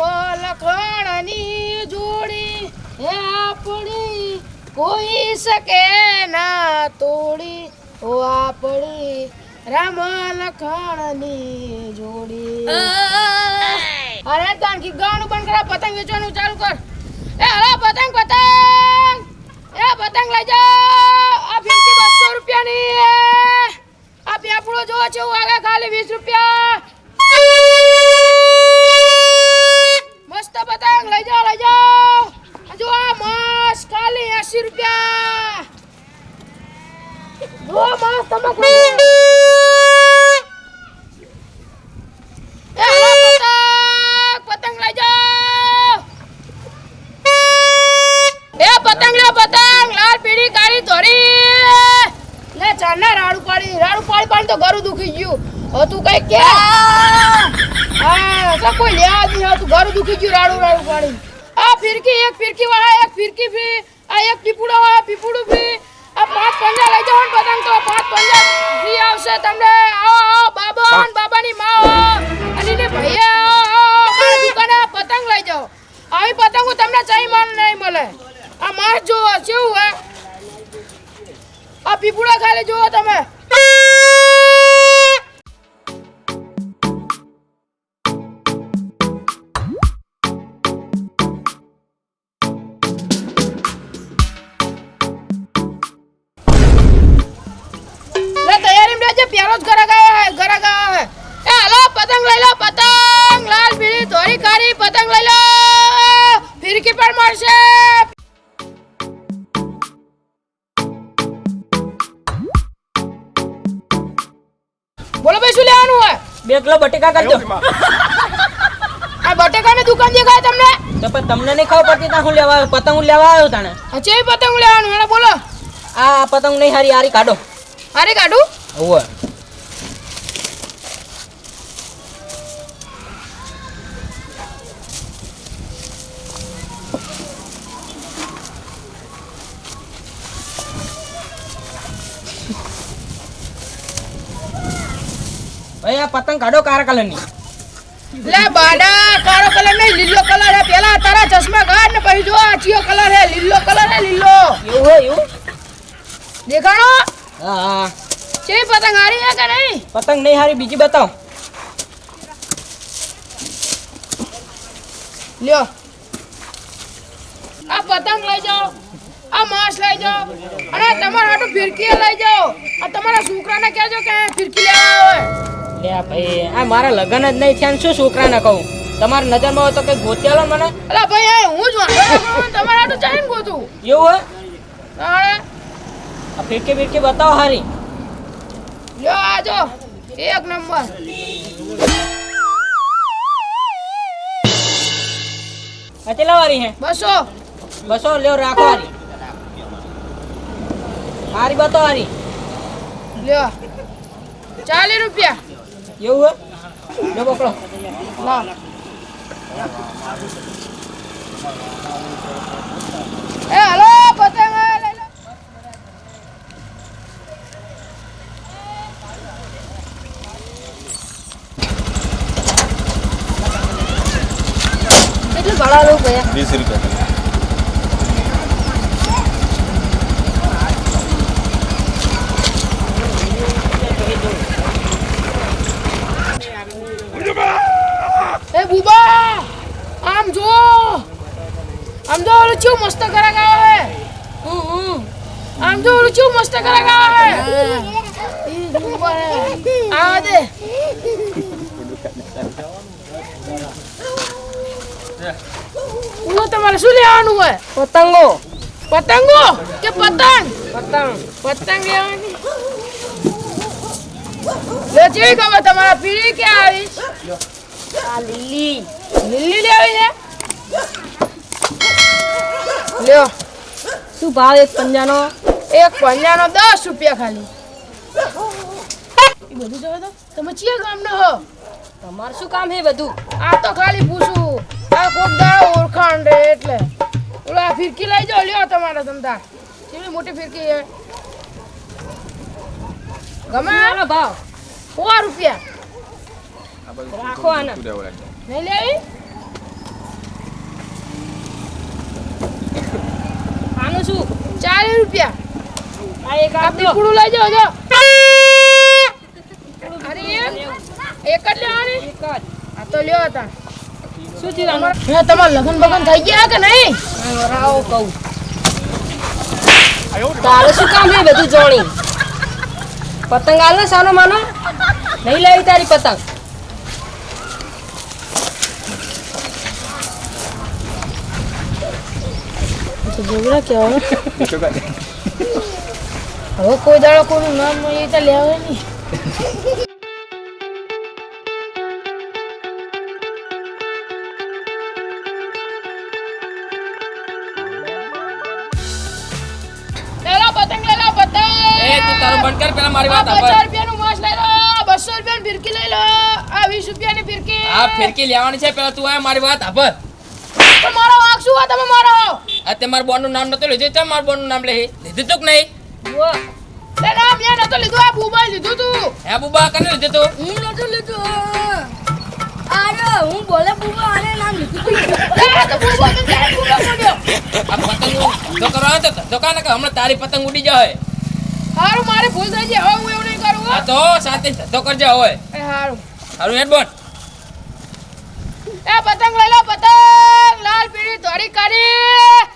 રામ લખણની જોડી હે આપણી કોઈ શકે ના તોડી ઓ આપણી રામ લખણની જોડી અરે તાનકી ગાવાનું બંધ કરા પતંગ વેચવાનું ચાલુ કર એ હલો પતંગ એ પતંગ લઈ જાઓ આ ફિરકી 200 રૂપિયાની આ પેપડો જો છે આગળ ખાલી 20 રૂપિયા મસ્ત પતંગ લઈ જાઓ જો આ મસ્ત ખાલી 80 રૂપિયા જો મસ્ત તમે એ હલો પતંગ લઈ જાઓ એ પતંગ લાલ પીળી કાળી ધોળી લે ચાના રાડુ પાડી તો ઘરું દુખી ગયું હવે તું કઈ કે હા તો કોઈ લેવા નહીં તું ઘરું દુખી ગયું રાડુ પાડી આ ફિરકી એક ફિરકી વાળા એક ફિરકી ફ્રી આ એક પીપુડા વાળા પીપુડું ફ્રી આ 5 પંજા લઈ જાઓ પતંગ તો 5 પંજા ફ્રી આવશે તમને આવો બાબાની માં અને ને ભૈયા મારી દુકાને પતંગ લઈ જાઓ આવી પતંગો તમને ચાઈ માન નહીં મળે આ માર જો કેવું હે આ પીપુડા ખાલી જુઓ તમે લે તૈયારી में जे प्यारो गरा गया है ए हेलो पतंग ले लो पतंग लाल पीली धोरी काली पतंग ले लो फिरकी पर मारશે बोलो भाई શું લેવાનું હોય 2 કિલો બટેકા કરજો આ બટેકાની દુકાન દેખાય તમને તો પણ તમને નહીં ખબર પડતી તા હું લેવા આવ્યો પતંગ લેવા આવ્યો તાણે અચ્છા એ પતંગ લેવાનું એને બોલો આ પતંગ નહીં હારી કાઢો હારી કાઢું ઓવે ભાઈ આ પતંગ કાઢો કાળા કલરની લે બાડા કાળો કલર નહીં લીલો કલર હે પેલા તારા ચશ્મા કાઢ ને પછી જો આ ચિયો કલર હે લીલો એવું હે એવું દેખાણો હા છે પતંગ હારી હે કે નહીં પતંગ નહીં હારી બીજી બતાવો લ્યો આ પતંગ લઈ જાઓ આ માંસ લઈ જાઓ અને તમારા હાટુ ફિરકી લઈ જાઓ આ તમારા છોકરાને કહેજો કે ફિરકી લેવા આવે લે ભાઈ આ મારા લગન જ નહીં થયા શું છોકરાને કહું તમારી નજરમાં હોય તો કઈ ગોત્યાલો મને અલા ભાઈ હું જ વાંધો તમારા હાટુ ચાઈન ગોતું એવું હે તાણે આ ફિરકી બતાવો હારી લ્યો આજો એક નંબર આ કેટલા વારી હે 200 લ્યો રાખો હારી હારી બતાવો હારી લ્યો 40 રૂપિયા એવું હે લો પકડો લા એ હાલો પતંગ લઈ લો કેટલું ભાડા લો ભૈયા 20 રૂપિયા એ બુબા આમ જો ઓલું ચેવું મસ્ત કરાગા હે આમ જો ઓલું ચેવું મસ્ત કરાગા હે આ દે હું તમારે શું લેવાનું હોય પતંગો કે પતંગ લેવાની લે જેવી ખબર તમારા પીળી કે આવીશ આ લીલી લેવી છે લ્યો શું ભાવ એક પંજાનો 10 રૂપિયા ખાલી એ બધું જોવો તો તમે ચિયા ગામના હો તમારું શું કામ હે બધું આ તો ખાલી પૂછું આ કોક દાડો ઓળખાણ રે એટલે ઓલા ફિરકી લઈ જાઓ લ્યો તમારા ધંધા કેવી મોટી ફિરકી છે ગમે આનો ભાવ 4 રૂપિયા રાખો આને નહીં લેવી શું 40 રૂપિયા. આ એક આ આપજો પીપળું લઈ જાઓ જો. અરે એક જ લેવાની. એક જ આ તો લ્યો હતા. શું થયું હે તમાર લગન બગન થઈ ગયા કે નહીં? રાવ કહું તારે શું કામ છે બધું જોણી પતંગ હાલ ને સાનો માનો નહીં લેવી તારી પતંગ તો જોગરા કેવા હવે કોઈ દાડો કોઈનું નામ એ તો લેવાય નહીં. લેલો પતંગ લેલો પતંગ. એ તું તારું બંધ કર પેલા મારી વાત આ સાંભળ 50 રૂપિયાનું માસ લઈ લો. 200 રૂપિયાની ફિરકી લઈ લો. આ 20 રૂપિયાની ફિરકી. આ ફિરકી લેવાની છે પેલા તું આ મારી વાત સાંભળ તો મારો વાંક શું આ તમે મારો? આ તે મારા બોનનું નામ નતો લીધું ચમ મારા બોનનું નામ લે લીધું તું કે નહીં લે નામ યાર નતો લીધું. આ બુબાઈ લીધું તું. હે બુબા કને લીધું તું હું નતો લીધું. અરે હું બોલે બુબા આને નામ લીધું તું. લે તો બુબા તો ક્યારે બુબા બોલ્યો? આ પતંગ તો કરવા તો દુકાન કે હમણાં તારી પતંગ ઉડી જાય હારું મારે ભૂલ થઈ ગઈ. હવે હું એવું નહીં કરું હો. આ તો સાથે તો કરજે હોય એ હારું. હારું હેડ બોન એ પતંગ લઈ લો પતંગ. લાલ પીળી ધોળી કરી